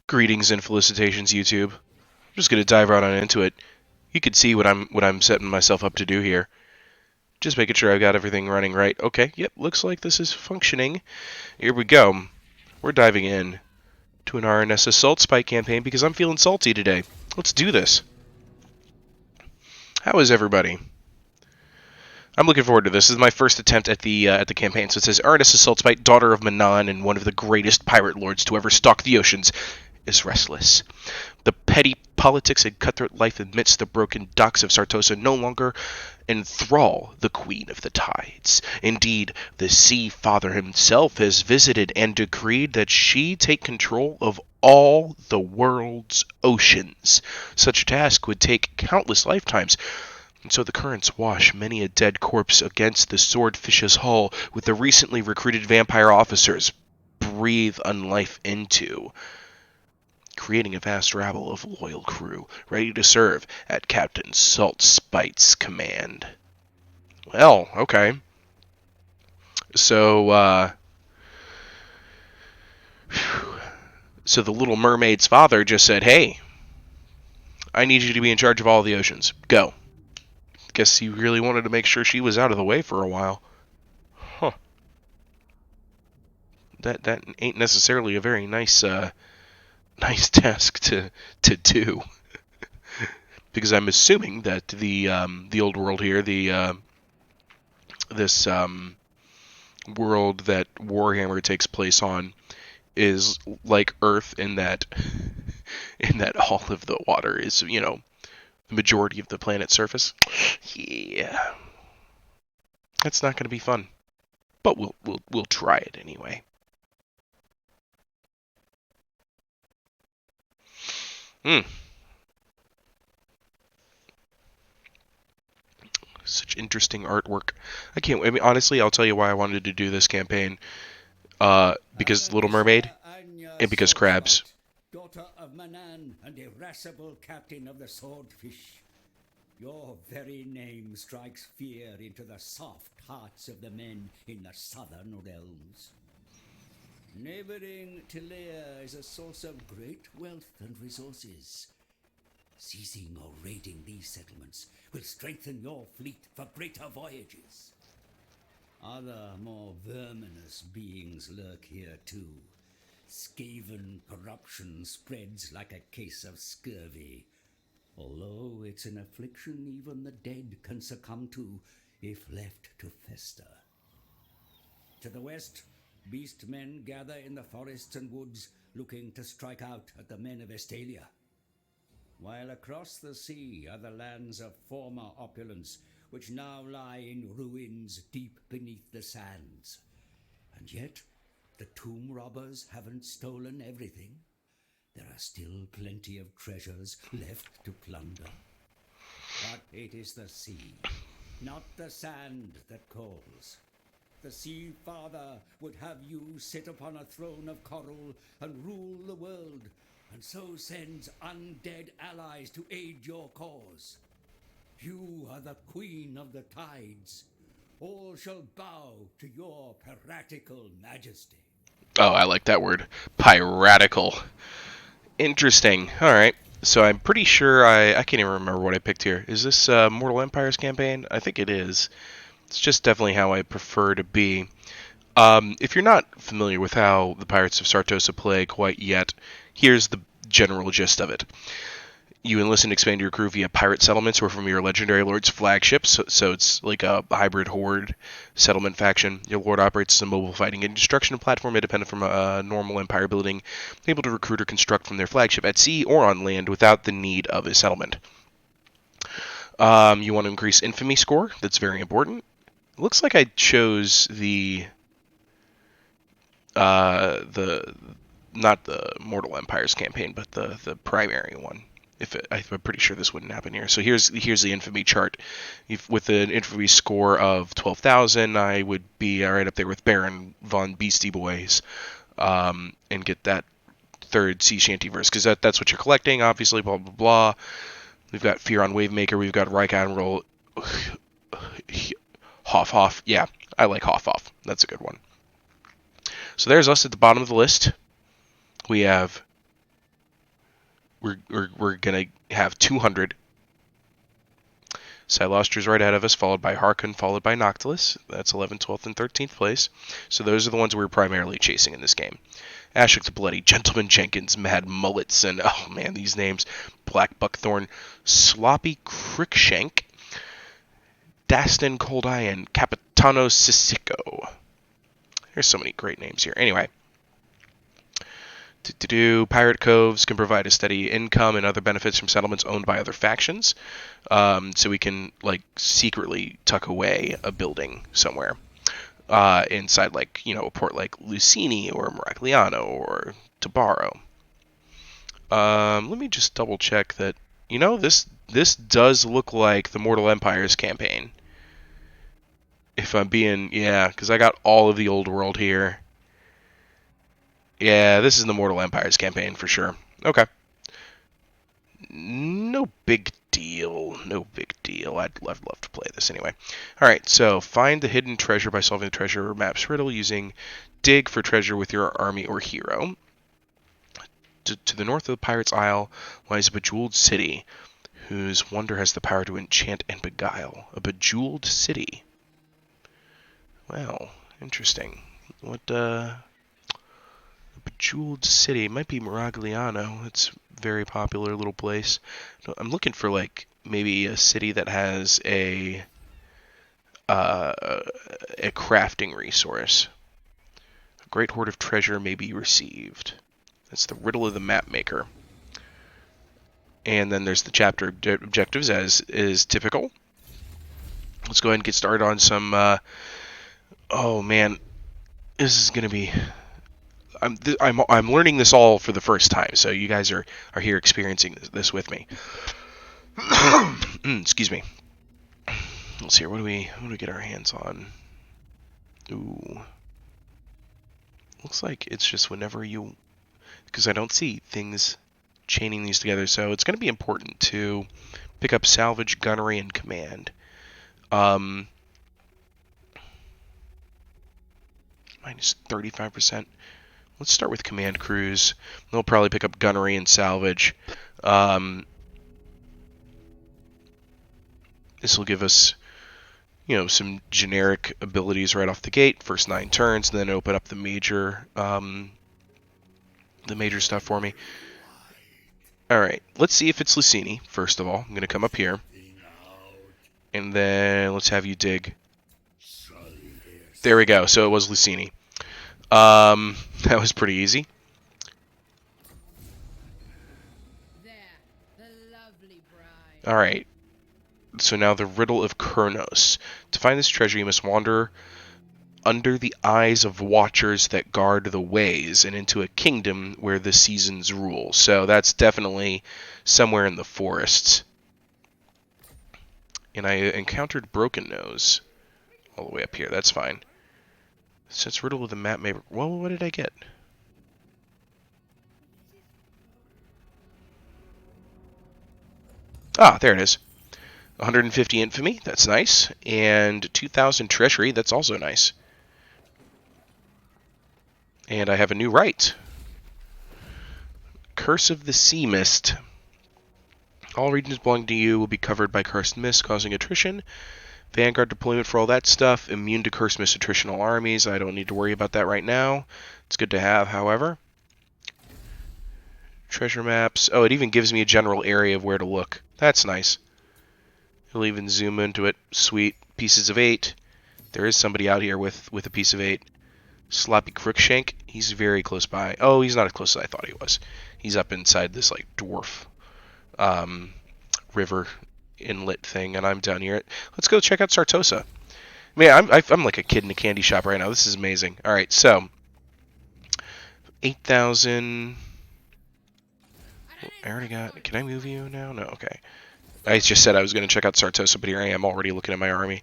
Greetings and felicitations, YouTube. I'm just gonna dive right on into it. You can see what I'm setting myself up to do here. Just making sure I've got everything running right. Okay, yep, looks like this is functioning. Here we go. We're diving in to an RNS Salt Spike campaign because I'm feeling salty today. Let's do this. How is everybody? I'm looking forward to this. This is my first attempt at the campaign. So it says Arnis Saltspite, daughter of Manan and one of the greatest pirate lords to ever stalk the oceans, is restless. The petty politics and cutthroat life amidst the broken docks of Sartosa no longer enthrall the Queen of the Tides. Indeed, the Sea Father himself has visited and decreed that she take control of all the world's oceans. Such a task would take countless lifetimes, and so the currents wash many a dead corpse against the swordfish's hull with the recently recruited vampire officers breathe unlife into, creating a vast rabble of loyal crew ready to serve at Captain Saltspite's command. Well, okay. So, so the Little Mermaid's father just said, "Hey, I need you to be in charge of all the oceans. Go." Guess he really wanted to make sure she was out of the way for a while. Huh. That ain't necessarily a very nice task to do, because I'm assuming that the old world here, this world that Warhammer takes place on, is like Earth in that all of the water is, the majority of the planet's surface. Yeah, that's not going to be fun, but we'll try it anyway. Hmm. Such interesting artwork. I can't. I mean, honestly, I'll tell you why I wanted to do this campaign. Because Little Mermaid, and because crabs. Daughter of Manan and irascible captain of the swordfish. Your very name strikes fear into the soft hearts of the men in the southern realms. Neighboring Tilea is a source of great wealth and resources. Seizing or raiding these settlements will strengthen your fleet for greater voyages. Other, more verminous beings lurk here too. Skaven corruption spreads like a case of scurvy, although it's an affliction even the dead can succumb to if left to fester. To the west, beast men gather in the forests and woods, looking to strike out at the men of Estalia. While across the sea are the lands of former opulence, which now lie in ruins deep beneath the sands. And yet, the tomb robbers haven't stolen everything. There are still plenty of treasures left to plunder. But it is the sea, not the sand, that calls. The Sea Father would have you sit upon a throne of coral and rule the world, and so sends undead allies to aid your cause. You are the Queen of the Tides. All shall bow to your piratical majesty. Oh, I like that word. Piratical. Interesting. Alright. So I'm pretty sure I can't even remember what I picked here. Is this Mortal Empires campaign? I think it is. It's just definitely how I prefer to be. If you're not familiar with how the Pirates of Sartosa play quite yet, here's the general gist of it. You enlist and expand your crew via pirate settlements or from your legendary lord's flagships, so it's like a hybrid horde settlement faction. Your lord operates as a mobile fighting and destruction platform independent from a normal empire building, able to recruit or construct from their flagship at sea or on land without the need of a settlement. You want to increase infamy score. That's very important. It looks like I chose the not the Mortal Empires campaign, but the primary one. I'm pretty sure this wouldn't happen here. So here's the infamy chart. With an infamy score of 12,000, I would be right up there with Baron von Beastie Boys, and get that third sea shanty verse, because that's what you're collecting, obviously. Blah blah blah. We've got Fear on Wavemaker. We've got Reich Admiral Hoff Hoff. Yeah, I like Hoff Hoff. That's a good one. So there's us at the bottom of the list. We have we're gonna have 200. Silostra's right ahead of us, followed by Harkon, followed by Noctilus. That's 11th, 12th, and 13th place. So those are the ones we're primarily chasing in this game. Ashok the Bloody, Gentleman Jenkins, Mad Mullets, and oh man, these names: Black Buckthorn, Sloppy Crickshank, Dastan Cold Eye, and Capitano Sisico. There's so many great names here. Anyway, Pirate Coves can provide a steady income and other benefits from settlements owned by other factions. So we can like secretly tuck away a building somewhere inside, like a port like Lucini or Miragliano or Tabaro. Let me just double check that. This does look like the Mortal Empires campaign. If I'm being, yeah, because I got all of the old world here. Yeah, this is the Mortal Empires campaign for sure. Okay. No big deal. No big deal. I'd love to play this anyway. Alright, so find the hidden treasure by solving the treasure maps riddle using dig for treasure with your army or hero. To the north of the Pirate's Isle lies a bejeweled city, whose wonder has the power to enchant and beguile. A bejeweled city. Well, interesting. What, Bejeweled City. It might be Miragliano. It's a very popular little place. I'm looking for, like, maybe a city that has a crafting resource. A great hoard of treasure may be received. That's the riddle of the map maker. And then there's the chapter objectives, as is typical. Let's go ahead and get started on some... oh, man. This is going to be... I'm learning this all for the first time, so you guys are here experiencing this with me. Excuse me. Let's see here. What do we get our hands on? Ooh. Looks like it's just whenever you, because I don't see things chaining these together, so it's going to be important to pick up salvage, gunnery, and command. Minus 35%. Let's start with command crews. They'll probably pick up gunnery and salvage. This will give us, some generic abilities right off the gate. First 9 turns, and then open up the major stuff for me. All right, let's see if it's Lucini. First of all, I'm going to come up here, and then let's have you dig. There we go. So it was Lucini. That was pretty easy. Alright. So now the riddle of Kurnos. To find this treasure, you must wander under the eyes of watchers that guard the ways and into a kingdom where the seasons rule. So that's definitely somewhere in the forests. And I encountered Broken Nose all the way up here. That's fine. So it's riddle of the map maker. Well, what did I get? Ah, there it is. 150 infamy. That's nice. And 2,000 treasury. That's also nice. And I have a new right. Curse of the Sea Mist. All regions belonging to you will be covered by Cursed Mist, causing attrition. Vanguard deployment for all that stuff. Immune to Cursed Mist attritional armies. I don't need to worry about that right now. It's good to have, however. Treasure maps. Oh, it even gives me a general area of where to look. That's nice. It'll even zoom into it. Sweet. Pieces of 8. There is somebody out here with a piece of 8. Sloppy Crookshank. He's very close by. Oh, he's not as close as I thought he was. He's up inside this, like, dwarf river inlet thing, and I'm down here. Let's go check out Sartosa. Man, I'm like a kid in a candy shop right now. This is amazing. All right, so 8,000. I already got. Can I move you now? No. Okay. I just said I was going to check out Sartosa, but here I am already looking at my army.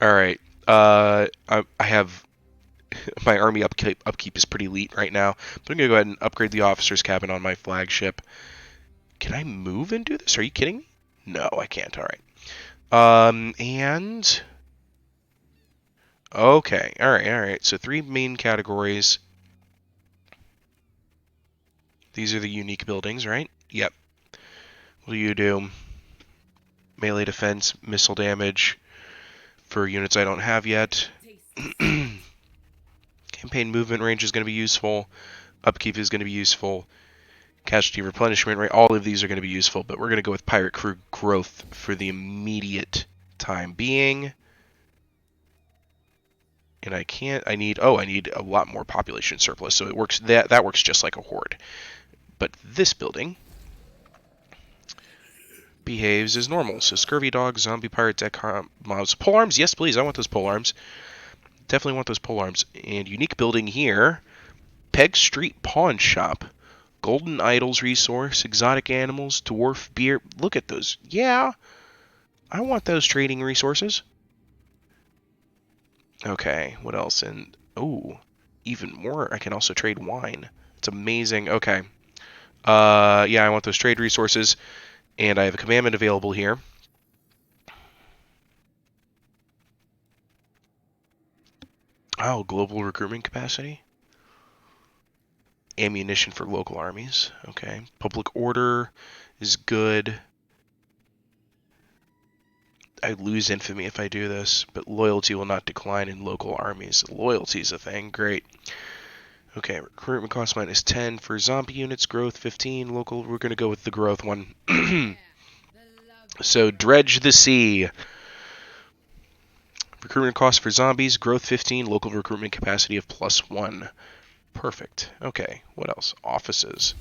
All right. I have my army upkeep is pretty elite right now, but I'm going to go ahead and upgrade the officer's cabin on my flagship. Can I move and do this? Are you kidding me? No, I can't. All right. And... Okay. All right. So 3 main categories. These are the unique buildings, right? Yep. What do you do? Melee defense, missile damage for units I don't have yet. Campaign movement range is going to be useful. Upkeep is going to be useful. Casualty replenishment rate, all of these are going to be useful, but we're going to go with pirate crew growth for the immediate time being. And I need a lot more population surplus, so it works, that works just like a horde. But this building behaves as normal. So scurvy dogs, zombie pirate deck mobs, pole arms, yes please, I want those pole arms. Definitely want those pole arms. And unique building here, Peg Street Pawn Shop. Golden Idols resource, exotic animals, dwarf beer. Look at those. Yeah, I want those trading resources. Okay, what else? And, oh, even more. I can also trade wine. It's amazing. Okay. Yeah, I want those trade resources. And I have a commandment available here. Oh, global recruitment capacity. Ammunition for local armies. Okay. Public order is good. I lose infamy if I do this, but loyalty will not decline in local armies. Loyalty is a thing. Great. Okay, recruitment cost minus 10 for zombie units, growth 15, local, we're going to go with the growth one. So, dredge the sea. Recruitment cost for zombies, growth 15, local recruitment capacity of +1. Perfect. Okay, what else? Offices.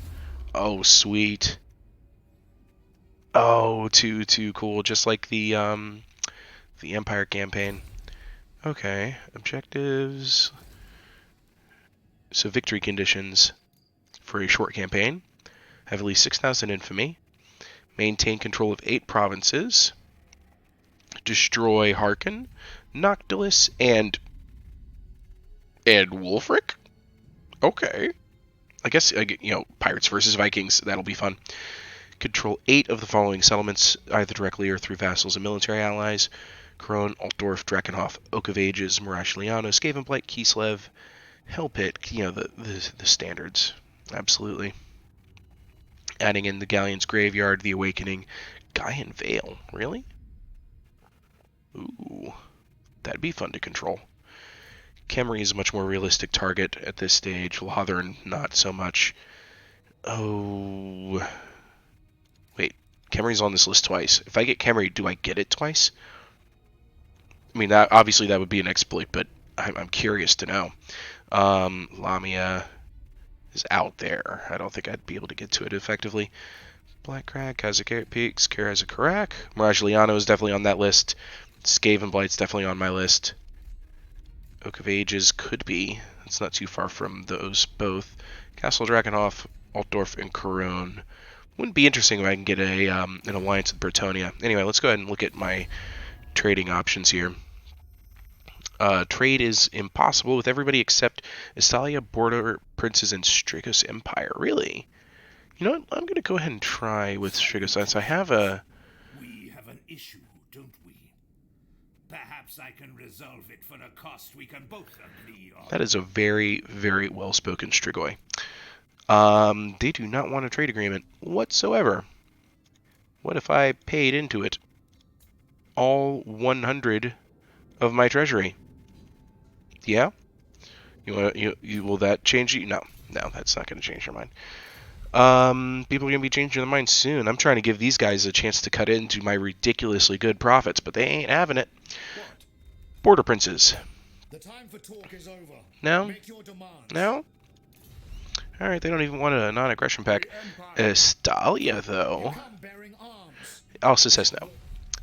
Oh, sweet. Oh, too cool, just like the Empire campaign. Okay, objectives. So victory conditions for a short campaign. Have at least 6,000 infamy. Maintain control of 8 provinces. Destroy Harkin, Noctilus, and Wulfric? Okay. I guess, Pirates versus Vikings, that'll be fun. Control 8 of the following settlements, either directly or through vassals and military allies. Krone, Altdorf, Drakenhof, Oak of Ages, Mirage Liano, Skavenblight, Kislev, Hellpit, the standards. Absolutely. Adding in the Galleon's Graveyard, the Awakening, Gaian Vale. Really? Ooh. That'd be fun to control. Khemri is a much more realistic target at this stage. Lothern, not so much. Oh. Wait. Khemri's on this list twice. If I get Khemri, do I get it twice? I mean, obviously that would be an exploit, but I'm curious to know. Lamia is out there. I don't think I'd be able to get to it effectively. Black Crag, Kazakh Peaks, Karazakarak. Mirage Liano is definitely on that list. Skavenblight's definitely on my list. Oak of Ages could be. It's not too far from those both. Castle Drakenhof, Altdorf, and Corone. Wouldn't be interesting if I can get an alliance with Bretonnia. Anyway, let's go ahead and look at my trading options here. Trade is impossible with everybody except Estalia, Border Princes, and Strigos Empire. Really? You know what? I'm going to go ahead and try with Strigos since I have a... We have an issue, don't we? Perhaps I can resolve it for a cost we can both agree on. That is a very, very well-spoken Strigoi. They do not want a trade agreement whatsoever. What if I paid into it all 100 of my treasury? Yeah? Will that change you? No, that's not going to change your mind. People are going to be changing their minds soon. I'm trying to give these guys a chance to cut into my ridiculously good profits, but they ain't having it. What? Border Princes. The time for talk is over. No? Make your demands. No? Alright, they don't even want a non-aggression pact. Estalia, though. Also says no.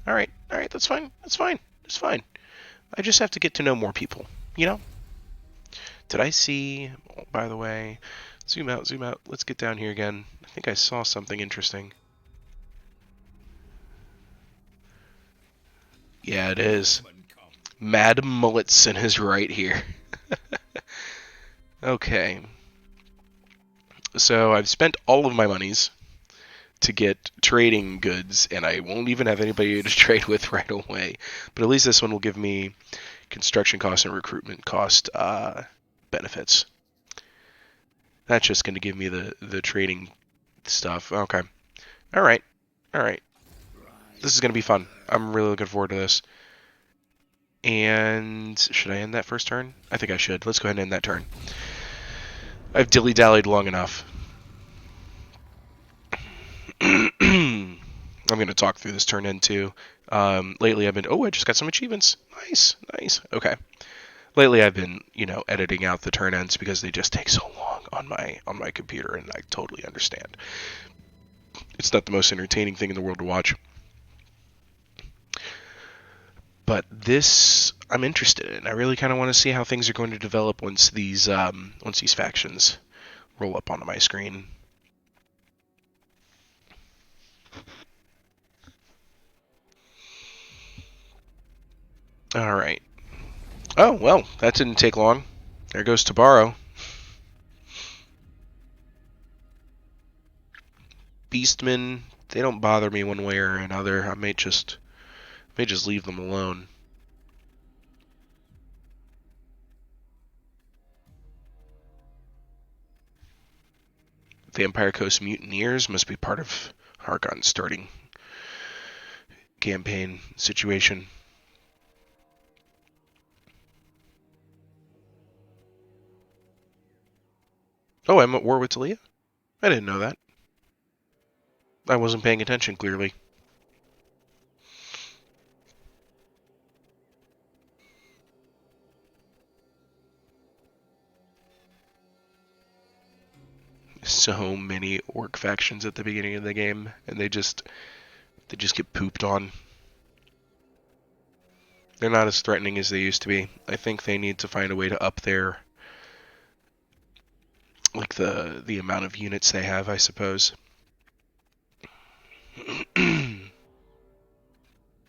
Alright, that's fine. That's fine. I just have to get to know more people, you know? Did I see... Oh, by the way... Zoom out. Let's get down here again. I think I saw something interesting. Yeah, it is. Mad Mulletson is right here. Okay. So I've spent all of my monies to get trading goods, and I won't even have anybody to trade with right away. But at least this one will give me construction cost and recruitment cost benefits. That's just going to give me the trading stuff. Okay. All right. All right. This is going to be fun. I'm really looking forward to this. And should I end that first turn? I think I should. Let's go ahead and end that turn. I've dilly-dallied long enough. I'm going to talk through this turn end too. Lately I've been, I just got some achievements. Nice, nice. Okay. Lately I've been, editing out the turn ends because they just take so long on my computer, and I totally understand. It's not the most entertaining thing in the world to watch. But this I'm interested in. I really kind of want to see how things are going to develop once these factions roll up onto my screen. All right. Oh well, that didn't take long. There goes Tabaro. Beastmen, they don't bother me one way or another. I may just leave them alone. Vampire Coast Mutineers must be part of Hargon's starting campaign situation. Oh, I'm at war with Talia? I didn't know that. I wasn't paying attention, clearly. So many orc factions at the beginning of the game, and they just get pooped on. They're not as threatening as they used to be. I think they need to find a way to up their the amount of units they have, I suppose.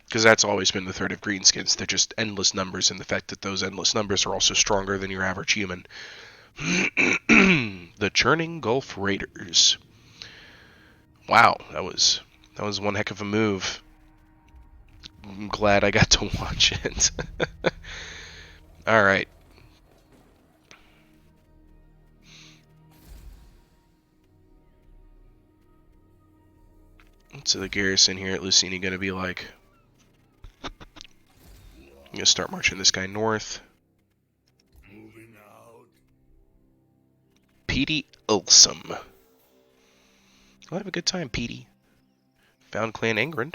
Because that's always been the threat of greenskins. They're just endless numbers, and the fact that those endless numbers are also stronger than your average human. The Churning Gulf Raiders. Wow, that was one heck of a move. I'm glad I got to watch it. All right. So the garrison here at Lucini going to be like? I'm going to start marching this guy north. Moving out. Petey Ulsum. I'll have a good time, Petey. Found Clan Engrand.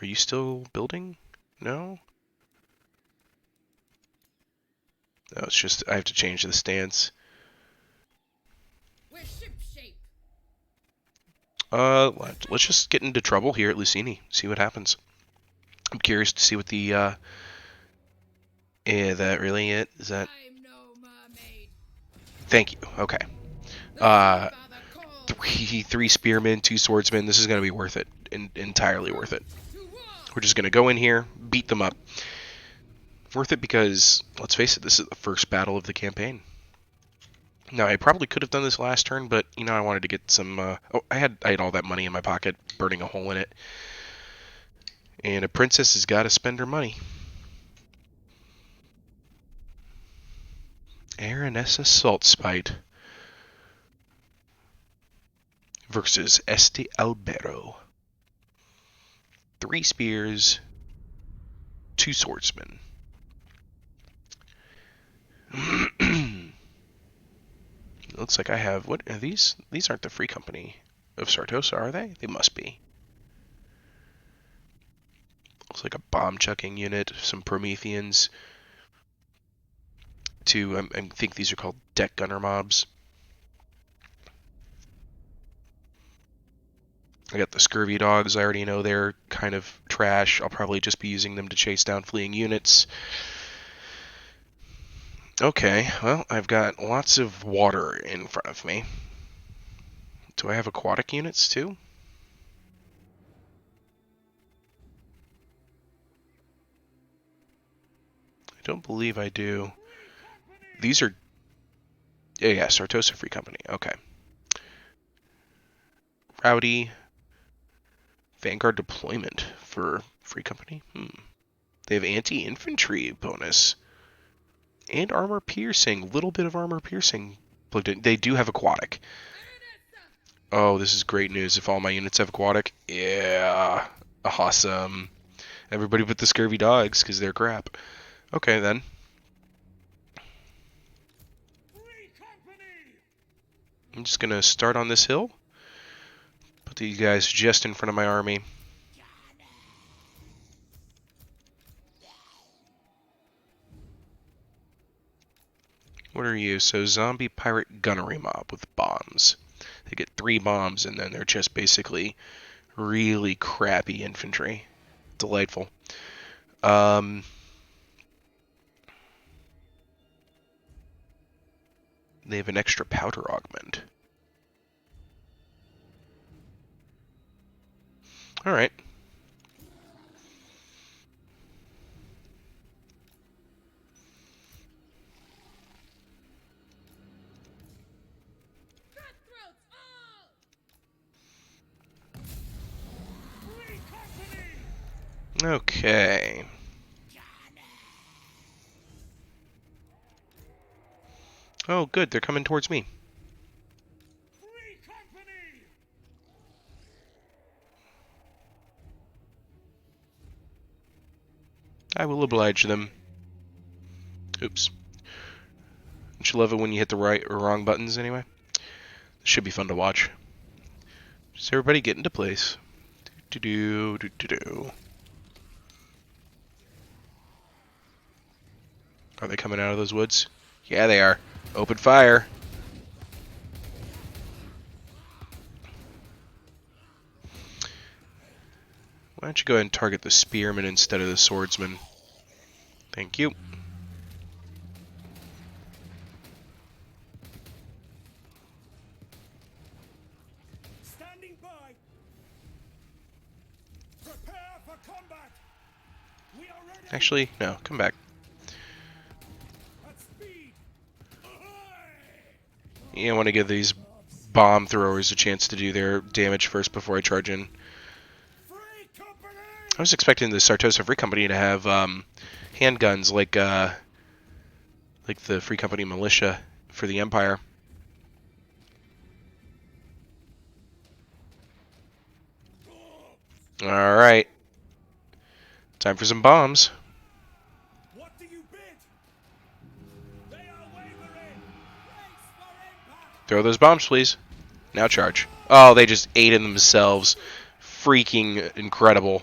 Are you still building? No? No, it's just I have to change the stance. We're ship shape. Let's just get into trouble here at Lucini. See what happens. I'm curious to see what the yeah, that really it? Is that? I'm no mermaid. Thank you. Okay. The Three spearmen, 2 swordsmen. This is gonna be worth it. Entirely worth it. to war. We're just gonna go in here, beat them up. Worth it because, let's face it, this is the first battle of the campaign. Now, I probably could have done this last turn, but, I wanted to get some, I had all that money in my pocket, burning a hole in it. And a princess has got to spend her money. Aranessa Saltspite versus Este Albero. 3 spears, 2 swordsmen. Looks like I have, what are these? These aren't the Free Company of Sartosa, are they? They must be. Looks like a bomb chucking unit, some Prometheans. I think these are called deck gunner mobs. I got the scurvy dogs. I already know they're kind of trash. I'll probably just be using them to chase down fleeing units. Okay, well, I've got lots of water in front of me. Do I have aquatic units too? I don't believe I do. These are... Yeah, Sartosa Free Company. Okay. Rowdy. Vanguard deployment for Free Company. They have anti-infantry bonus. And armor piercing. Little bit of armor piercing plugged in. They do have aquatic. Oh, this is great news if all my units have aquatic. Yeah. Awesome. Everybody but the scurvy dogs, because they're crap. Okay, then. I'm just going to start on this hill. Put these guys just in front of my army. What are you? So, zombie pirate gunnery mob with bombs. They get 3 bombs, and then they're just basically really crappy infantry. Delightful. They have an extra powder augment. Alright. Okay. Oh, good. They're coming towards me. I will oblige them. Oops. Don't you love it when you hit the right or wrong buttons anyway? This should be fun to watch. Just everybody get into place. Do-do-do-do-do. Are they coming out of those woods? Yeah, they are. Open fire. Why don't you go ahead and target the spearman instead of the swordsman? Thank you. Standing by. Prepare for combat. We are ready. Actually, no. Come back. At speed. You want to give these bomb throwers a chance to do their damage first before I charge in. Free company. I was expecting the Sartosa Free Company to have handguns like the Free Company militia for the Empire. All right, time for some bombs. What do you bid? They are wavering. Brace for impact. Throw those bombs, please. Now charge. Oh, they just ate in themselves. Freaking incredible.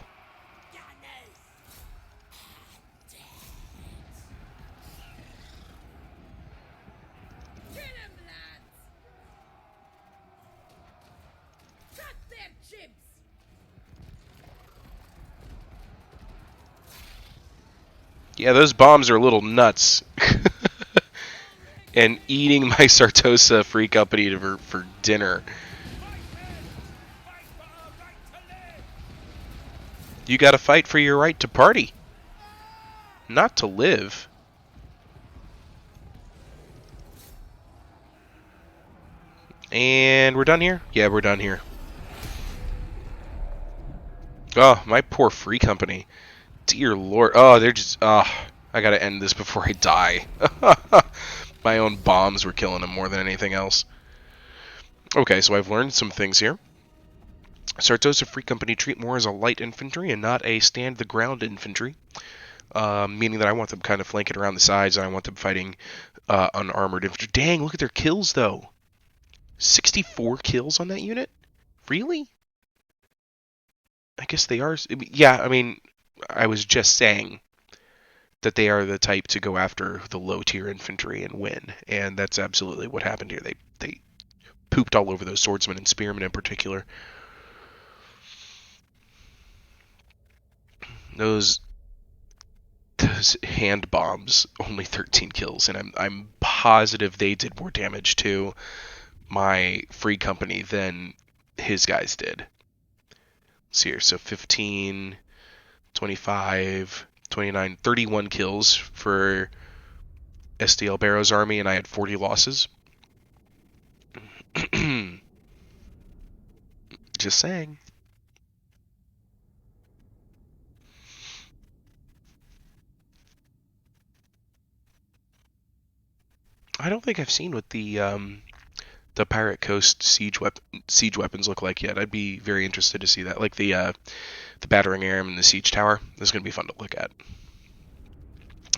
Kill 'em, lads! Cut their jibs! Yeah, those bombs are a little nuts. And eating my Sartosa Free Company for dinner. You gotta fight for your right to party. Not to live. And we're done here? Yeah, we're done here. Oh, my poor Free Company. Dear Lord. Oh, they're just... Oh, I gotta end this before I die. My own bombs were killing them more than anything else. Okay, so I've learned some things here. Sartosa Free Company treat more as a light infantry and not a stand-the-ground infantry. Meaning that I want them kind of flanking around the sides and I want them fighting unarmored infantry. Dang, look at their kills, though. 64 kills on that unit? Really? I guess they are... Yeah, I mean, I was just saying that they are the type to go after the low-tier infantry and win. And that's absolutely what happened here. They pooped all over those swordsmen and spearmen in particular. Those hand bombs, only 13 kills, and I'm positive they did more damage to my Free Company than his guys did. Let's see here, so 15, 25, 29, 31 kills for SDL Barrow's army, and I had 40 losses. Just saying. I don't think I've seen what the Pirate Coast siege weapons look like yet. I'd be very interested to see that, like the battering ram and the siege tower. This is gonna be fun to look at.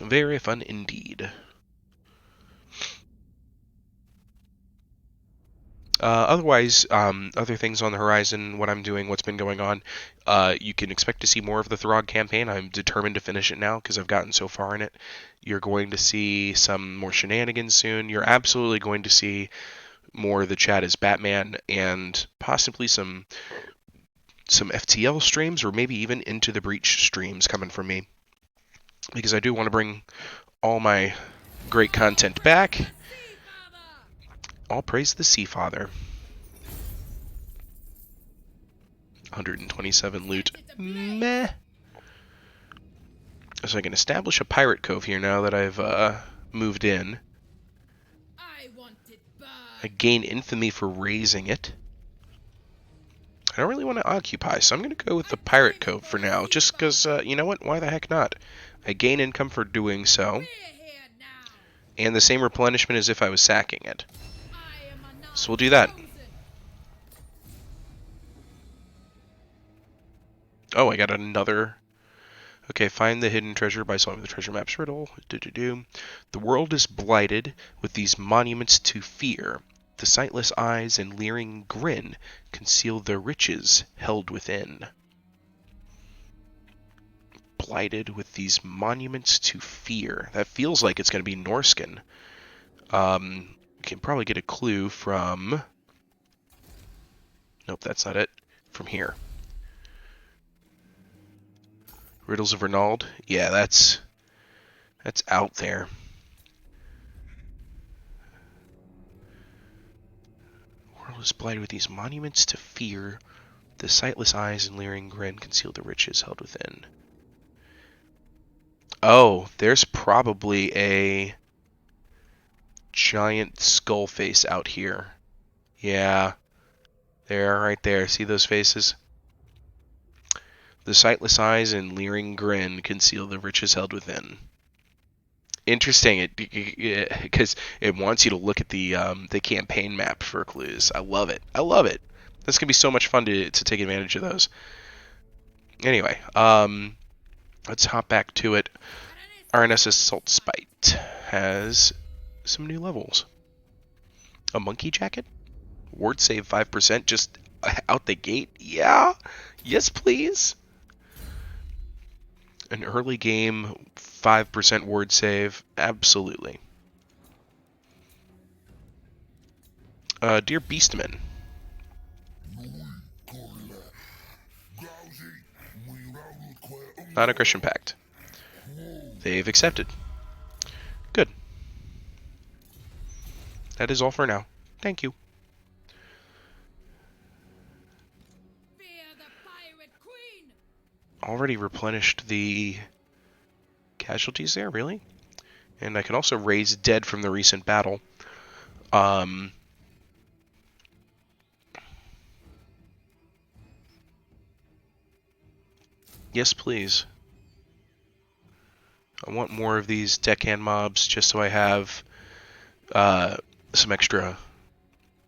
Very fun indeed. Otherwise, other things on the horizon, what I'm doing, what's been going on, you can expect to see more of the Throg campaign. I'm determined to finish it now because I've gotten so far in it. You're going to see some more shenanigans soon. You're absolutely going to see more of the chat as Batman and possibly some FTL streams or maybe even Into the Breach streams coming from me. Because I do want to bring all my great content back. All praise the Sea Father. 127 loot. Meh. So I can establish a pirate cove here now that I've moved in. I gain infamy for raising it. I don't really want to occupy, so I'm going to go with the pirate cove for now, just because, you know what, why the heck not? I gain income for doing so, and the same replenishment as if I was sacking it. So we'll do that. Oh, I got another. Okay, find the hidden treasure by solving the treasure map's riddle. The world is blighted with these monuments to fear. The sightless eyes and leering grin conceal the riches held within. Blighted with these monuments to fear. That feels like it's going to be Norscan. We can probably get a clue from... Nope, that's not it. From here. Riddles of Renald. Yeah, that's out there. The world is blighted with these monuments to fear. The sightless eyes and leering grin conceal the riches held within. Oh, there's probably a giant skull face out here. Yeah, there, right there. See those faces? The sightless eyes and leering grin conceal the riches held within. Interesting, because it wants you to look at the campaign map for clues. I love it. I love it. This can be so much fun to take advantage of those. Anyway, let's hop back to it. RNS Assault Spite has some new levels. A monkey jacket? Ward save 5% just out the gate? Yeah? Yes, please? An early game 5% ward save? Absolutely. Dear Beastman. Non-aggression pact. They've accepted. Good. That is all for now. Thank you. Already replenished the casualties there, really? And I can also raise dead from the recent battle. Yes, please. I want more of these deckhand mobs just so I have some extra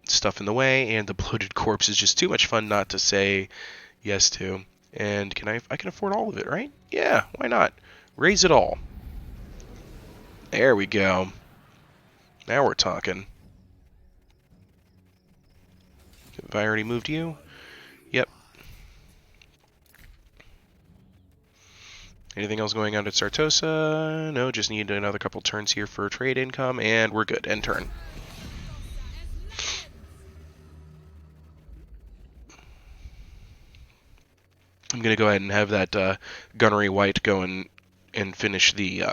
stuff in the way, and the bloated corpse is just too much fun not to say yes to. And I can afford all of it, right? Yeah, why not? Raise it all. There we go. Now we're talking. Have I already moved you? Yep. Anything else going on at Sartosa? No, just need another couple turns here for trade income, and we're good. End turn. I'm gonna go ahead and have that Gunnery White go and finish the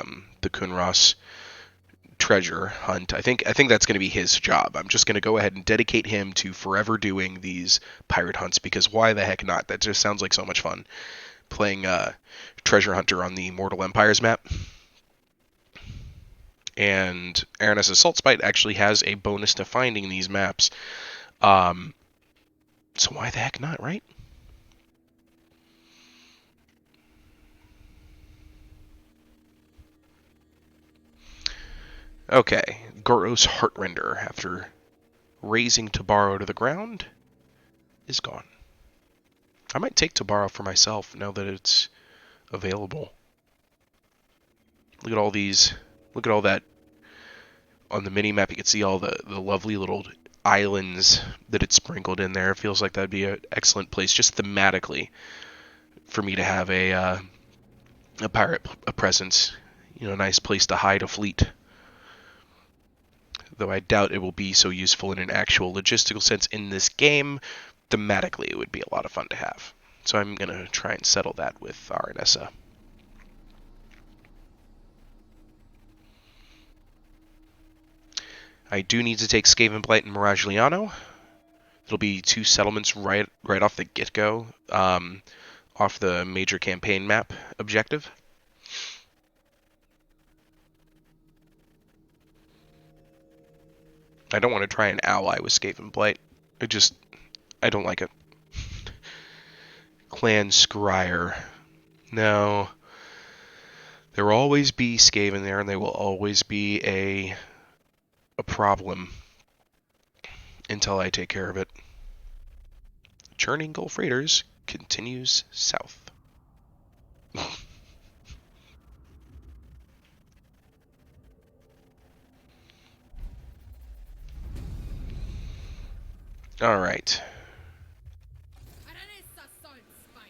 Kunras treasure hunt. I think that's going to be his job. I'm just going to go ahead and dedicate him to forever doing these pirate hunts, because why the heck not? That just sounds like so much fun, playing treasure hunter on the Mortal Empires map. And Aranis Assault Spite actually has a bonus to finding these maps. So why the heck not, right? Okay, Goros Heartrender, after raising Tabaro to the ground, is gone. I might take Tabaro for myself now that it's available. Look at all these. Look at all that on the mini map. You can see all the lovely little islands that it's sprinkled in there. It feels like that'd be an excellent place, just thematically, for me to have a pirate presence. A nice place to hide a fleet. Though I doubt it will be so useful in an actual logistical sense in this game. Thematically, it would be a lot of fun to have. So I'm going to try and settle that with Aranessa. I do need to take Skaven Blight and Miragliano. It'll be 2 settlements right off the get-go, off the major campaign map objective. I don't want to try and ally with Skaven Blight. I don't like it. Clan Scryer. No. There will always be Skaven there, and they will always be a problem until I take care of it. Churning Gulf Raiders continues south. Alright.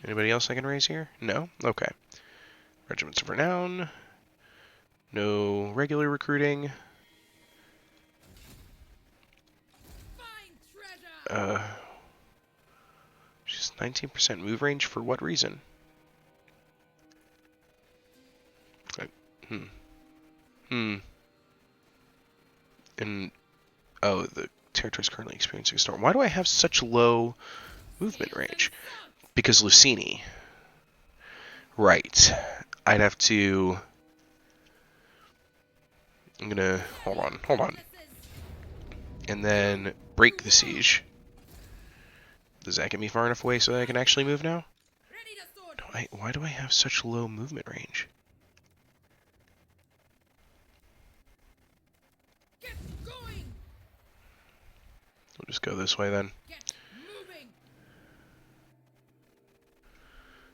Anybody else I can raise here? No? Okay. Regiments of Renown. No regular recruiting. Just 19% move range for what reason? And the territory is currently experiencing a storm. Why do I have such low movement range? Because Lucini. Right. I'd have to. I'm gonna hold on, and then break the siege. Does that get me far enough away so that I can actually move now? Why do I have such low movement range? We'll just go this way then.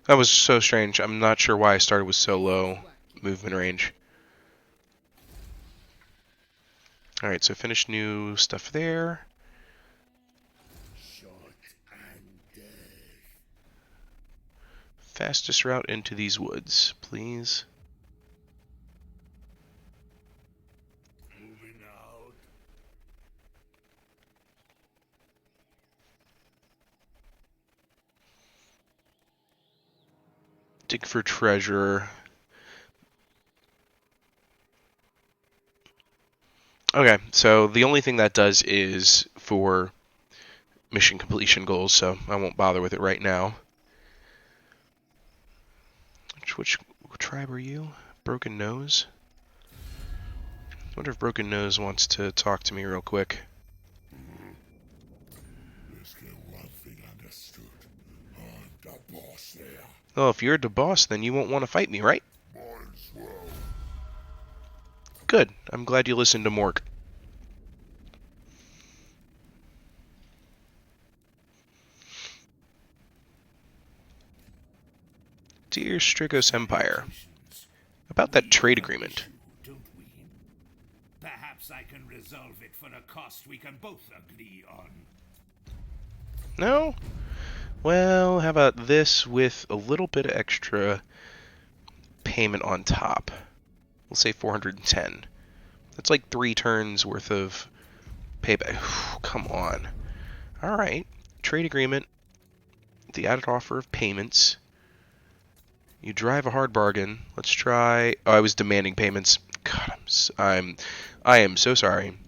That was so strange. I'm not sure why I started with so low movement range. Alright, so finish new stuff there. Fastest route into these woods, please. Moving out. Dig for treasure. Okay, so the only thing that does is for mission completion goals, so I won't bother with it right now. Which tribe are you? Broken Nose? I wonder if Broken Nose wants to talk to me real quick. Let's get one thing understood. I'm the boss there. Oh, if you're the boss, then you won't want to fight me, right? Might as well. Good. I'm glad you listened to Mork. Dear Strigos Empire, about that trade agreement. Don't we? Perhaps I can resolve it for a cost we can both agree on. No? Well, how about this with a little bit of extra payment on top? We'll say 410. That's like 3 turns worth of payback. Come on. Alright. Trade agreement. The added offer of payments. You drive a hard bargain. Let's try. Oh, I was demanding payments. God, I am so sorry.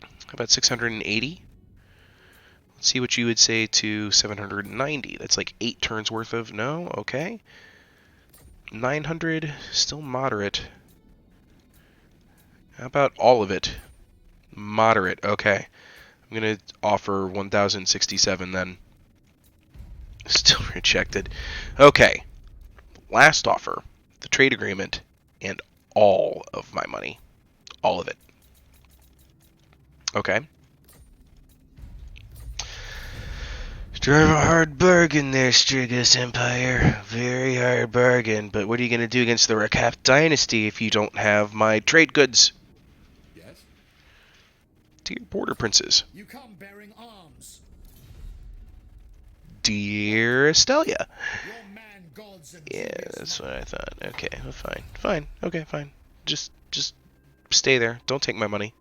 How about 680? Let's see what you would say to 790. That's like 8 turns worth of. No, okay. 900, still moderate. How about all of it? Moderate. Okay. I'm gonna offer 1,067 then. Still rejected. Okay. Last offer, the trade agreement, and all of my money. All of it. Okay. Drive a hard bargain there, Strigos Empire. Very hard bargain. But what are you going to do against the Rakaf dynasty if you don't have my trade goods? Yes? Dear border princes. You come bearing arms. Dear Estelia. Your man gods and Yeah, Julius that's man. what I thought. Okay, well, fine. Fine. Okay, fine. Just stay there. Don't take my money.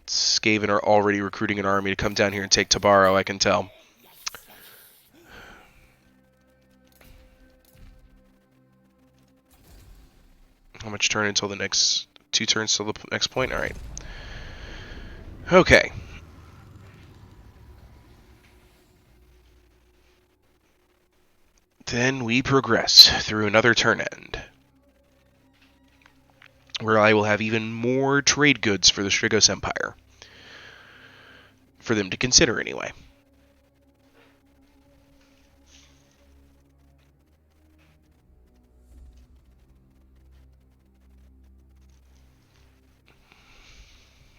Skaven are already recruiting an army to come down here and take Tabaro, I can tell. How much turn until the next... 2 turns till the next point? Alright. Okay. Then we progress through another turn end, where I will have even more trade goods for the Strigos Empire. For them to consider, anyway.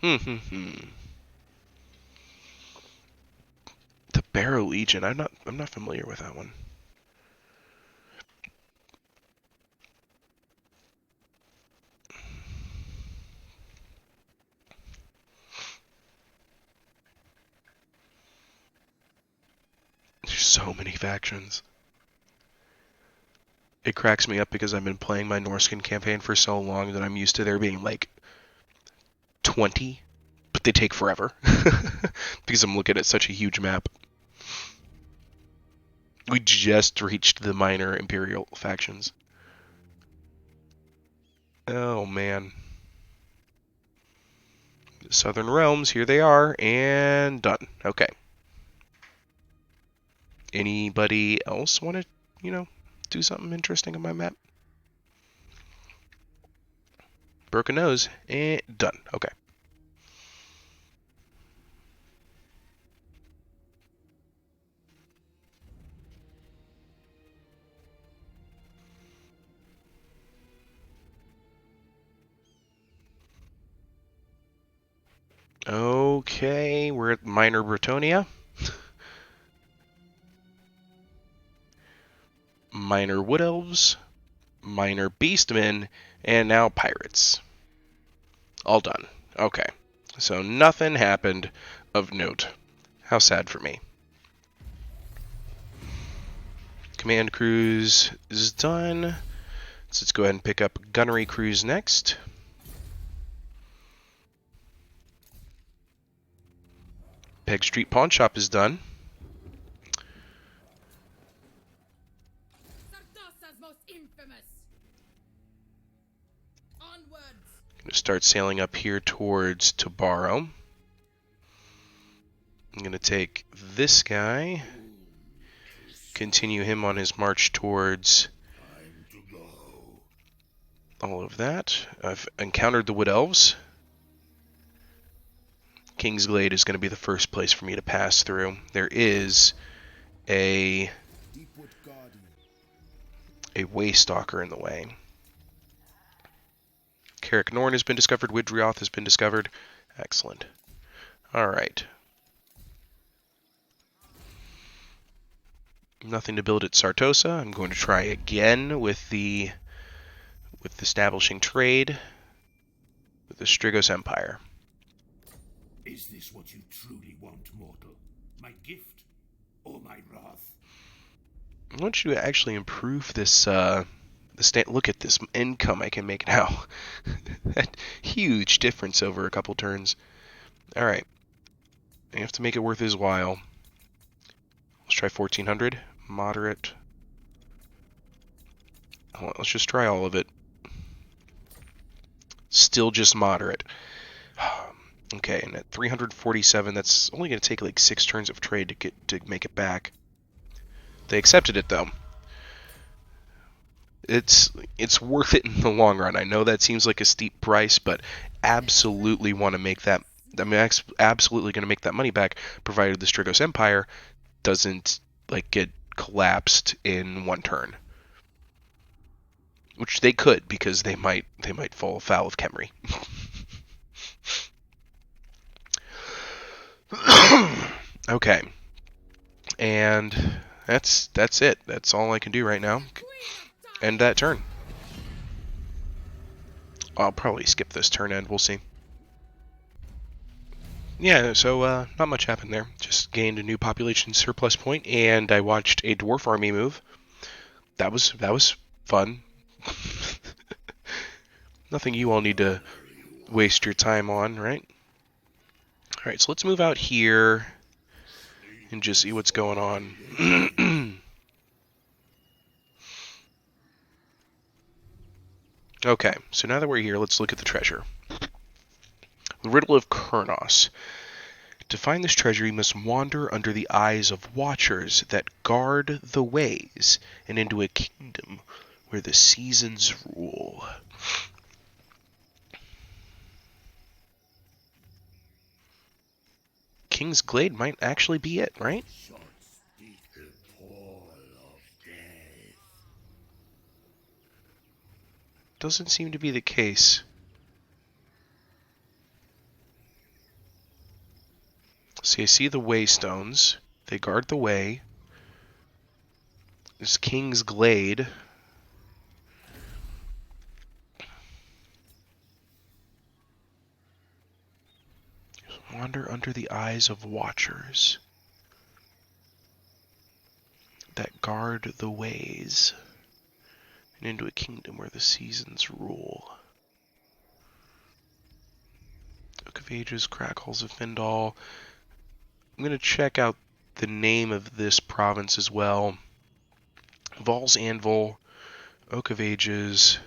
The Barrow Legion. I'm not familiar with that one. There's so many factions. It cracks me up because I've been playing my Norskin campaign for so long that I'm used to there being like 20, but they take forever because I'm looking at such a huge map. We just reached the minor Imperial factions. Oh man. The Southern Realms, here they are, and done. Okay. Anybody else want to, do something interesting on my map? Broken nose, and done. Okay. Okay, we're at Minor Bretonia. Minor Wood Elves, Minor Beastmen, and now Pirates. All done. Okay. So nothing happened of note. How sad for me. Command Cruise is done. So let's go ahead and pick up Gunnery Cruise next. Peg Street Pawn Shop is done. Sartosa's most infamous. Onwards. Gonna start sailing up here towards Tabaro. I'm gonna take this guy, continue him on his march towards all of that. I've encountered the Wood Elves. Kingsglade is going to be the first place for me to pass through. There is a Waystalker in the way. Carrick Norn has been discovered. Widrioth has been discovered. Excellent. Alright. Nothing to build at Sartosa. I'm going to try again with establishing trade with the Strigos Empire. Is this what you truly want, mortal? My gift or my wrath? I want you to actually improve this, look at this income I can make now. That huge difference over a couple turns. Alright. I have to make it worth his while. Let's try 1400. Moderate. Let's just try all of it. Still just moderate. Okay, and at 347, that's only going to take like 6 turns of trade to make it back. They accepted it though. It's worth it in the long run. I know that seems like a steep price, but absolutely want to make that. I'm absolutely going to make that money back, provided the Strigos Empire doesn't like get collapsed in one turn. which they could because they might fall foul of Kemri. Okay, and that's it. That's all I can do right now. End that turn. I'll probably skip this turn end. We'll see. Yeah, so not much happened there. Just gained a new population surplus point, and I watched a dwarf army move. That was fun. Nothing you all need to waste your time on, right? All right, so let's move out here and just see what's going on. Okay, so now that we're here, let's look at the treasure. The Riddle of Kurnos. To find this treasure, you must wander under the eyes of watchers that guard the ways and into a kingdom where the seasons rule. King's Glade might actually be it, right? Doesn't seem to be the case. See, I see the Waystones. They guard the way. There's King's Glade. Wander under the eyes of watchers that guard the ways and into a kingdom where the seasons rule. Oak of Ages, Crackles of Findal. I'm going to check out the name of this province as well. Val's Anvil, Oak of Ages,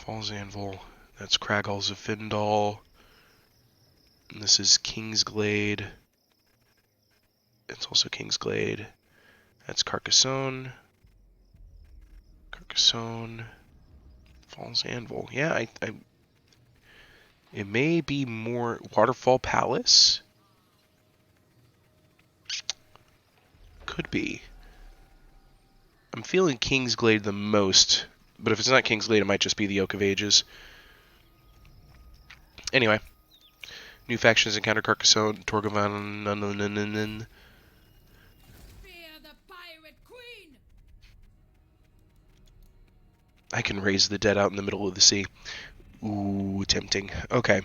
Val's Anvil, that's Crackles of Findal. And this is King's Glade. It's also King's Glade. That's Carcassonne. Carcassonne. Val's Anvil. Yeah, it may be more Waterfall Palace. Could be. I'm feeling King's Glade the most, but if it's not King's Glade, it might just be the Oak of Ages. Anyway. New factions encounter Carcassonne, Torgavan. Fear the pirate queen. I can raise the dead out in the middle of the sea. Ooh, tempting. Okay.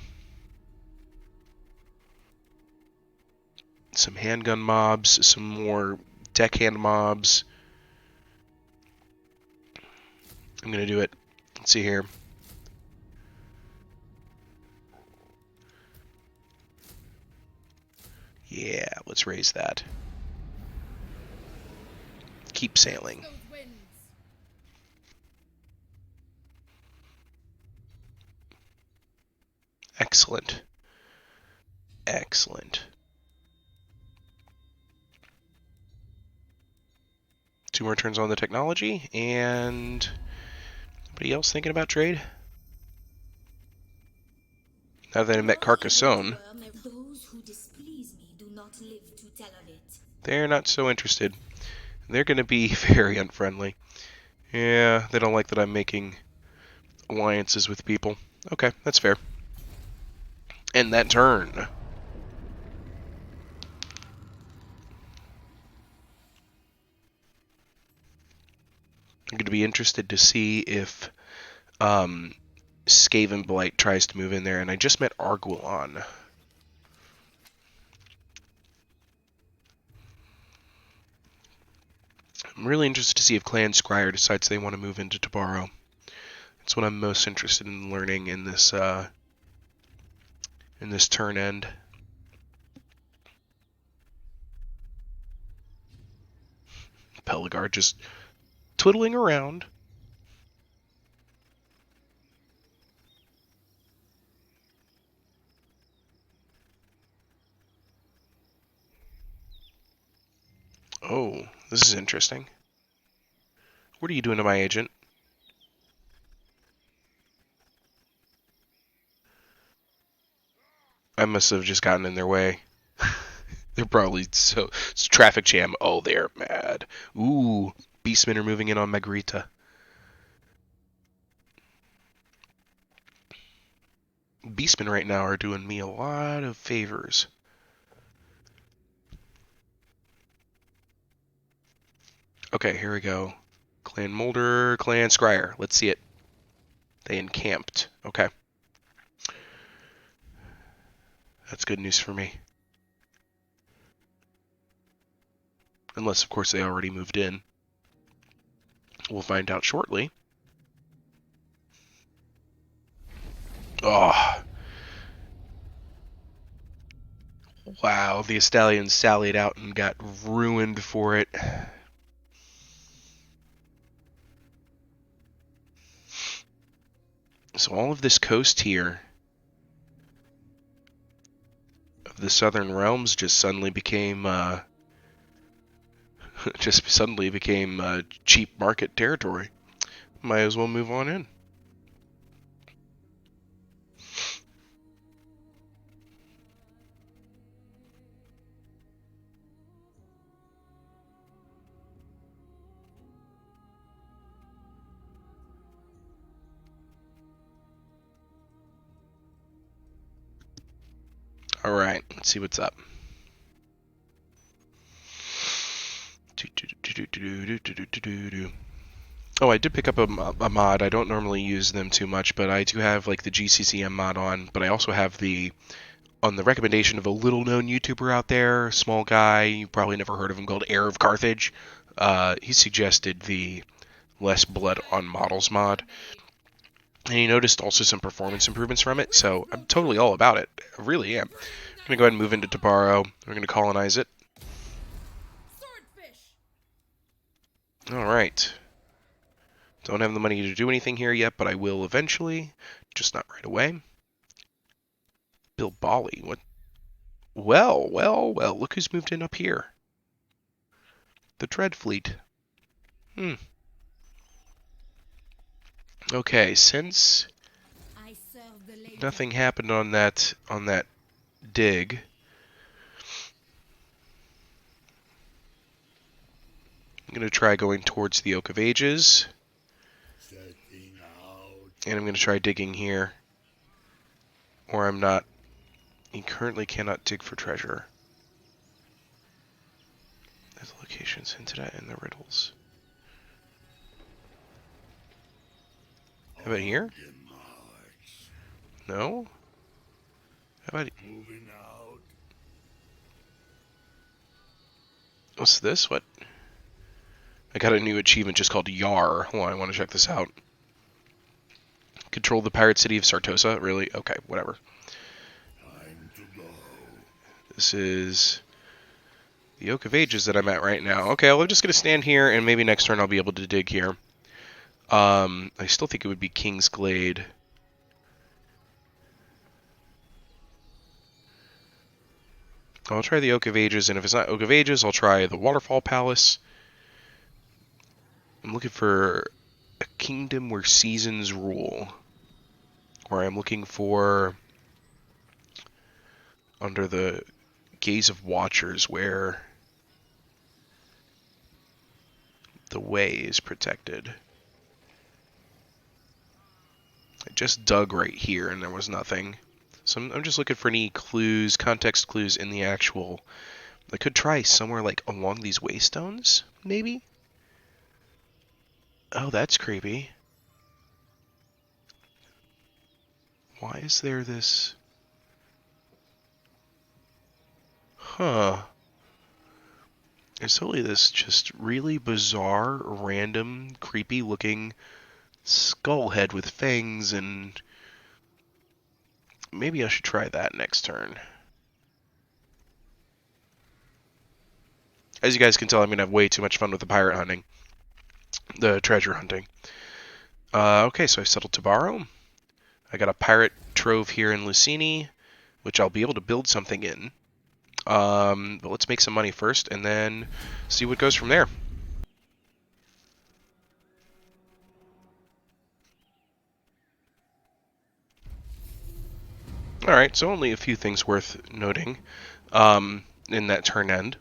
Some handgun mobs, some more deckhand mobs. I'm gonna do it. Let's see here. Yeah, let's raise that. Keep sailing. Those winds. Excellent. Excellent. Two more turns on the technology, and anybody else thinking about trade? Now that I met Carcassonne, Those who displease me do not live to tell of it. they're not so interested. They're going to be very unfriendly. Yeah, they don't like that I'm making alliances with people. Okay, that's fair. End that turn. I'm going to be interested to see if Skaven Blight tries to move in there, and I just met Arguelon. I'm really interested to see if Clan Scryer decides they want to move into Tabaro. That's what I'm most interested in learning in this turn end. Pelagard just twiddling around. Oh, this is interesting. What are you doing to my agent? I must have just gotten in their way. They're probably so... It's traffic jam. Oh, they're mad. Ooh, Beastmen are moving in on Margarita. Beastmen right now are doing me a lot of favors. Okay, here we go. Clan Molder, Clan Scryer. Let's see it. They encamped. Okay. That's good news for me. Unless, of course, they already moved in. We'll find out shortly. Oh. Wow, the Estalians sallied out and got ruined for it. So all of this coast here of the Southern Realms just suddenly became cheap market territory. Might as well move on in. Alright, let's see what's up. Oh, I did pick up a mod. I don't normally use them too much, but I do have like the GCCM mod on, but I also have on the recommendation of a little-known YouTuber out there, small guy, you probably never heard of him, called Heir of Carthage. He suggested the Less Blood on Models mod, and he noticed also some performance improvements from it, so I'm totally all about it. I really am. I'm going to go ahead and move into Tabaro. We're going to colonize it. Swordfish. Alright. Don't have the money to do anything here yet, but I will eventually. Just not right away. Bilbali, what? Well, look who's moved in up here. The Dread Fleet. Okay, since I serve the lady. nothing happened on that dig, I'm going to try going towards the Oak of Ages. And I'm going to try digging here. Or I'm not. He currently cannot dig for treasure. There's locations hinted at in the riddles. How about here? No? How about... What's this? What? I got a new achievement just called Yar. Hold on, I want to check this out. Control the pirate city of Sartosa? Really? Okay, whatever. This is the Oak of Ages that I'm at right now. Okay, well, I'm just going to stand here, and maybe next turn I'll be able to dig here. I still think it would be King's Glade. I'll try the Oak of Ages, and if it's not Oak of Ages, I'll try the Waterfall Palace. I'm looking for a kingdom where seasons rule. Or I'm looking for under the gaze of watchers where the way is protected. I just dug right here and there was nothing. So I'm just looking for any clues, context clues in the actual... I could try somewhere like along these waystones, maybe? Oh, that's creepy. Why is there this... Huh. There's totally this just really bizarre, random, creepy-looking skull head with fangs, and maybe I should try that next turn. As you guys can tell, I'm going to have way too much fun with the pirate hunting. The treasure hunting. Okay, so I've settled Tabaro. I got a pirate trove here in Lucini, which I'll be able to build something in. But let's make some money first, and then see what goes from there. Alright, so only a few things worth noting in that turn end.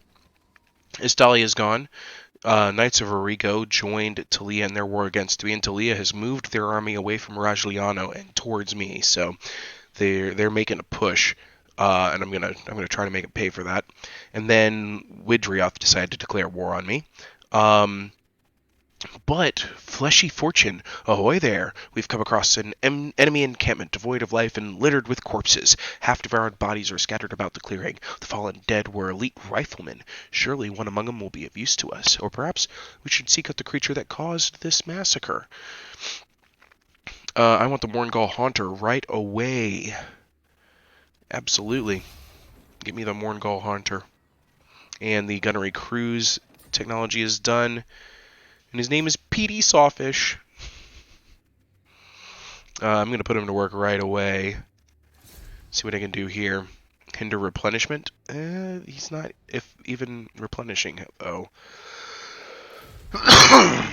Estalia is gone. Knights of Origo joined Talia in their war against me, and Talia has moved their army away from Rajliano and towards me, so they're making a push, and I'm gonna try to make it pay for that. And then Widrioth decided to declare war on me. But, fleshy fortune, ahoy there! We've come across an enemy encampment devoid of life and littered with corpses. Half-devoured bodies are scattered about the clearing. The fallen dead were elite riflemen. Surely one among them will be of use to us. Or perhaps we should seek out the creature that caused this massacre. I want the Morngul Haunter right away. Absolutely. Give me the Morngul Haunter. And the Gunnery Cruise technology is done. And his name is Petey Sawfish. I'm going to put him to work right away. See what I can do here. Hinder replenishment. He's not even replenishing, though. Can't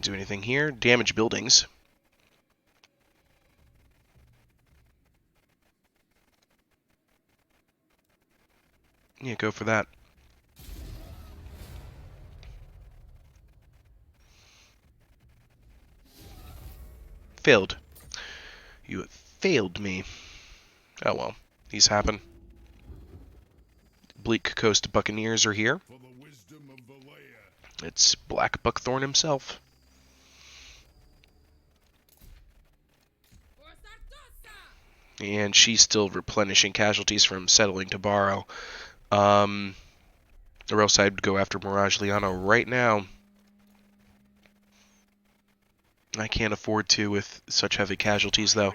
do anything here. Damage buildings. Yeah, go for that. Failed. You have failed me. Oh well, these happen. Bleak Coast Buccaneers are here. It's Black Buckthorn himself. And she's still replenishing casualties from settling to borrow. Or else I'd go after Mirage Liano right now. I can't afford to with such heavy casualties, though.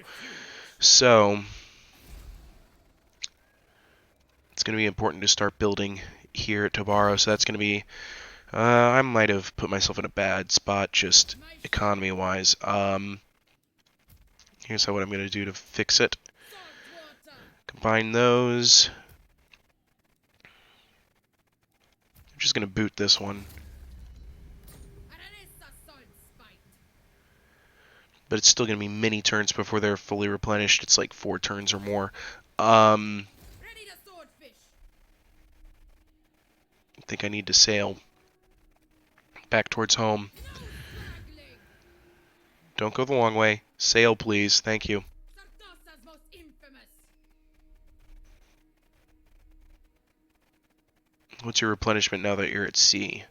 So, it's going to be important to start building here at Tobaro. So that's going to be... I might have put myself in a bad spot, just economy-wise. Here's what I'm going to do to fix it. Combine those. I'm just going to boot this one. But it's still going to be many turns before they're fully replenished. It's like 4 turns or more. I think I need to sail back towards home. Don't go the long way. Sail, please. Thank you. What's your replenishment now that you're at sea?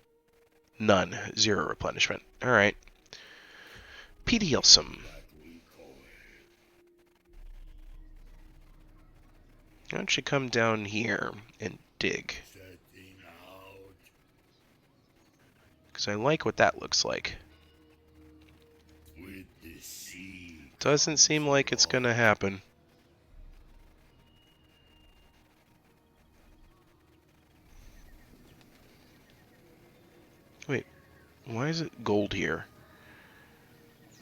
None. 0 replenishment. Alright. Pedielsum. Why don't you come down here and dig? Because I like what that looks like. Doesn't seem like it's gonna happen. Wait, why is it gold here?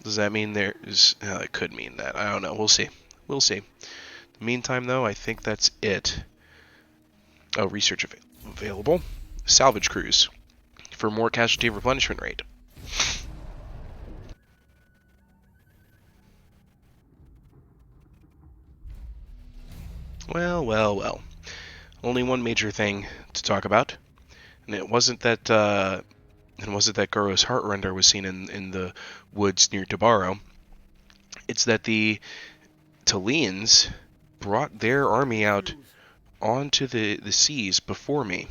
Does that mean there's... it could mean that. I don't know. We'll see. We'll see. In the meantime, though, I think that's it. Oh, research available. Salvage cruise. For more casualty replenishment rate. Well, well, well. Only one major thing to talk about. And it wasn't that... Guro's Heartrender was seen in the woods near Tobaro. It's that the Talians brought their army out onto the seas before me.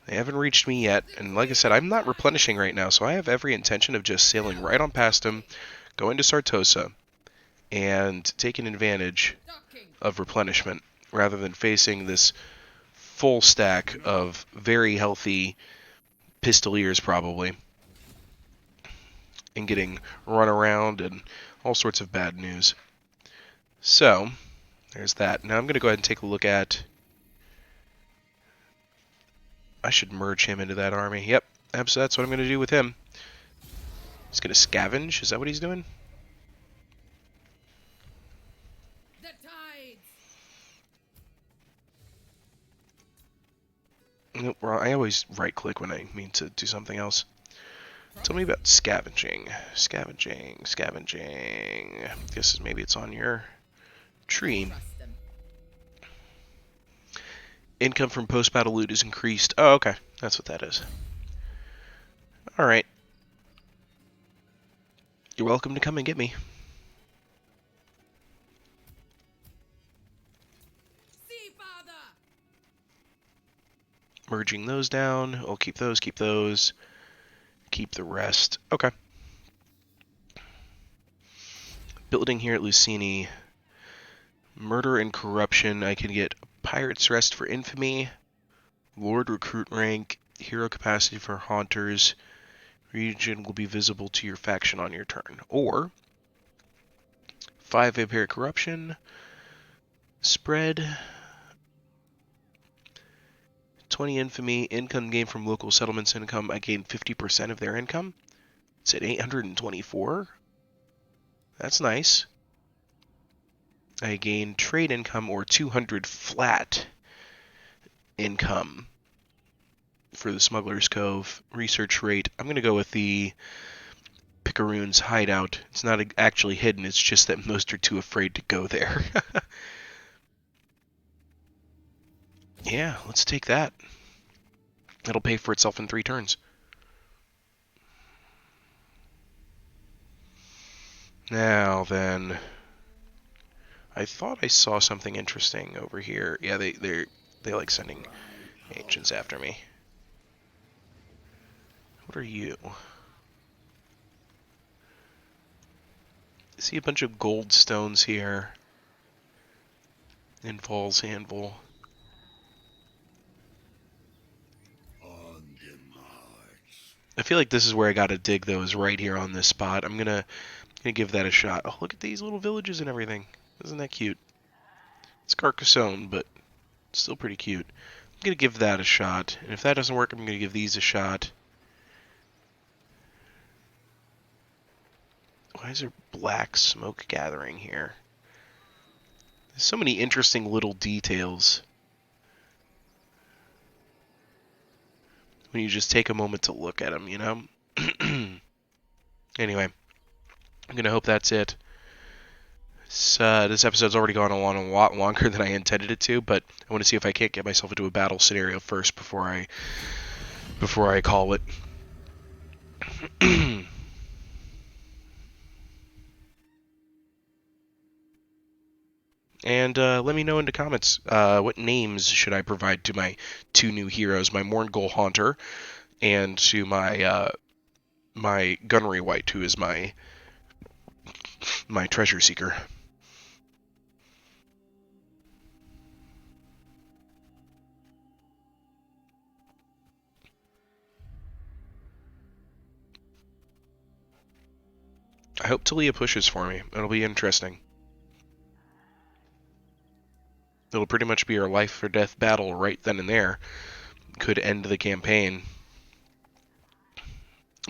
They haven't reached me yet, and like I said, I'm not replenishing right now, so I have every intention of just sailing right on past them, going to Sartosa, and taking advantage of replenishment, rather than facing this full stack of very healthy Pistoliers, probably, and getting run around and all sorts of bad news. So, there's that. Now I'm going to go ahead and take a look at... I should merge him into that army. Yep, that's what I'm going to do with him. He's going to scavenge. Is that what he's doing? Nope, I always right-click when I mean to do something else. Tell me about scavenging. Scavenging. Guess maybe it's on your tree. Income from post-battle loot is increased. Oh, okay. That's what that is. Alright. You're welcome to come and get me. Merging those down. I'll keep those, keep those. Keep the rest. Okay. Building here at Lucini. Murder and corruption. I can get Pirate's Rest for infamy. Lord recruit rank. Hero capacity for haunters. Region will be visible to your faction on your turn. Or 5 vampiric corruption. Spread. 20 infamy. Income gained from local settlements income. I gain 50% of their income. It's at 824. That's nice. I gain trade income or 200 flat income for the Smuggler's Cove. Research rate. I'm going to go with the Picaroon's hideout. It's not actually hidden, it's just that most are too afraid to go there. Yeah, let's take that. It'll pay for itself in 3 turns. Now then, I thought I saw something interesting over here. Yeah, they like sending ancients after me. What are you? I see a bunch of gold stones here. In Val's Anvil. I feel like this is where I gotta dig those right here on this spot. I'm gonna give that a shot. Oh, look at these little villages and everything. Isn't that cute? It's Carcassonne, but still pretty cute. I'm gonna give that a shot. And if that doesn't work, I'm gonna give these a shot. Why is there black smoke gathering here? There's so many interesting little details. When you just take a moment to look at them, you know? Anyway, I'm gonna hope that's it. This episode's already gone on a lot longer than I intended it to, but I want to see if I can't get myself into a battle scenario first before I call it. And let me know in the comments what names should I provide to my 2 new heroes, my Mourngull Haunter, and to my my Gunnery Wight, who is my Treasure Seeker. I hope Talia pushes for me. It'll be interesting. It'll pretty much be our life or death battle right then and there. Could end the campaign.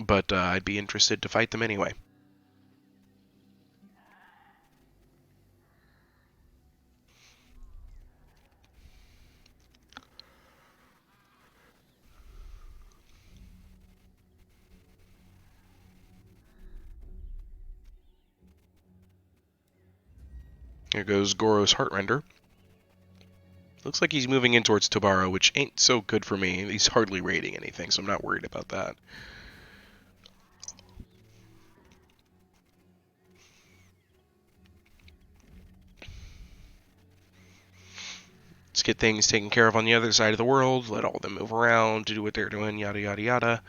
But I'd be interested to fight them anyway. Here goes Goro's Heartrender. Looks like he's moving in towards Tobaro, which ain't so good for me. He's hardly raiding anything, so I'm not worried about that. Let's get things taken care of on the other side of the world. Let all of them move around, do what they're doing, yada yada yada.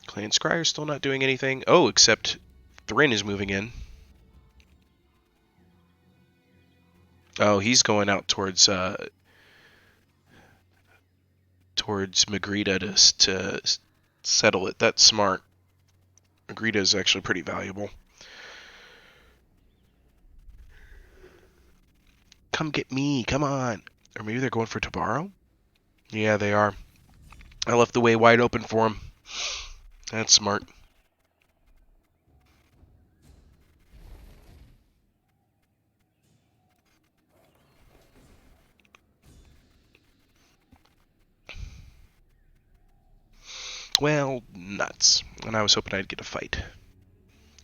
Clan Scryer's still not doing anything. Oh, except Thrin is moving in. Oh, he's going out towards Magrita to settle it. That's smart. Magrita is actually pretty valuable. Come get me, come on. Or maybe they're going for Tobaro? Yeah, they are. I left the way wide open for him. That's smart. Well, nuts. And I was hoping I'd get a fight.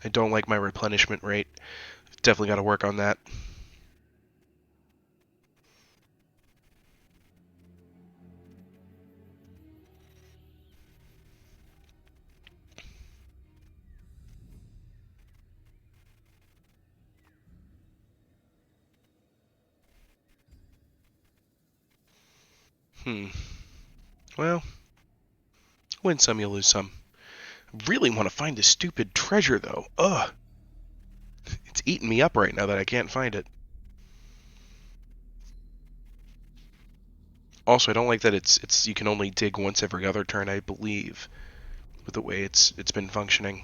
I don't like my replenishment rate. Definitely got to work on that. Well, win some, you lose some. I really want to find this stupid treasure, though. Ugh. It's eating me up right now that I can't find it. Also, I don't like that it's you can only dig once every other turn, I believe, with the way it's been functioning.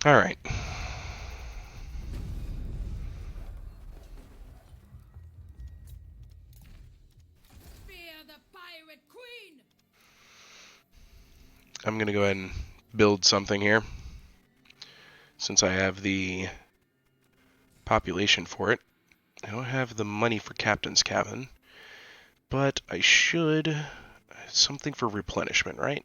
All right. Fear the pirate queen! I'm going to go ahead and build something here, since I have the population for it. I don't have the money for Captain's Cabin, but I should... something for replenishment, right?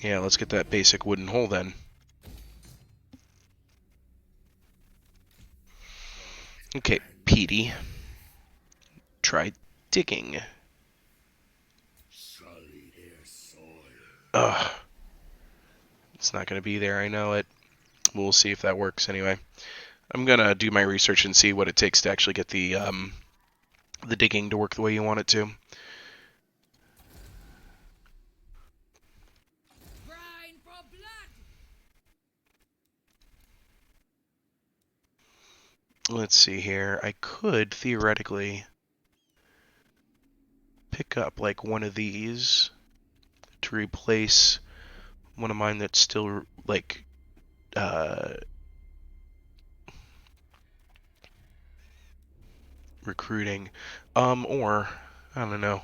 Yeah, let's get that basic wooden hole then. Okay, Petey. Try digging. Ugh. It's not going to be there, I know it. We'll see if that works anyway. I'm going to do my research and see what it takes to actually get the digging to work the way you want it to. Brine for blood! Let's see here. I could theoretically pick up like one of these to replace one of mine that's still like recruiting, or I don't know.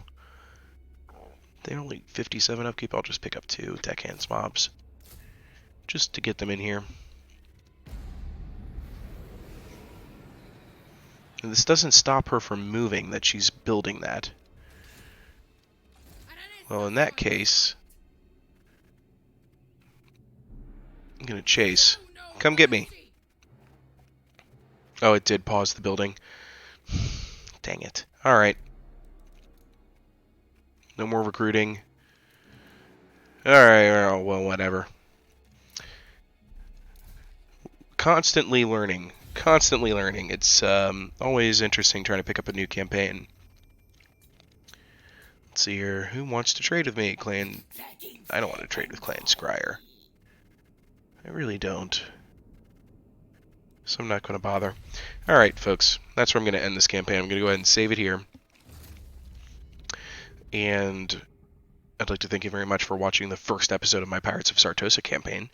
They're only 57 upkeep. I'll just pick up 2 deckhands mobs just to get them in here. And this doesn't stop her from moving, that she's building that. Well, in that case, I'm gonna chase. Come get me. Oh, it did pause the building. Dang it. Alright. No more recruiting. Alright, well, whatever. Constantly learning. Constantly learning. It's always interesting trying to pick up a new campaign. Let's see here. Who wants to trade with me? Clan... I don't want to trade with Clan Scryer. I really don't. So I'm not going to bother. Alright, folks. That's where I'm going to end this campaign. I'm going to go ahead and save it here. And I'd like to thank you very much for watching the first episode of my Pirates of Sartosa campaign.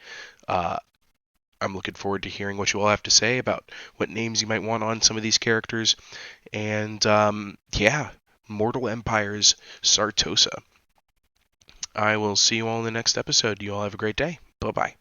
I'm looking forward to hearing what you all have to say about what names you might want on some of these characters. And, yeah, Mortal Empires Sartosa. I will see you all in the next episode. You all have a great day. Bye-bye.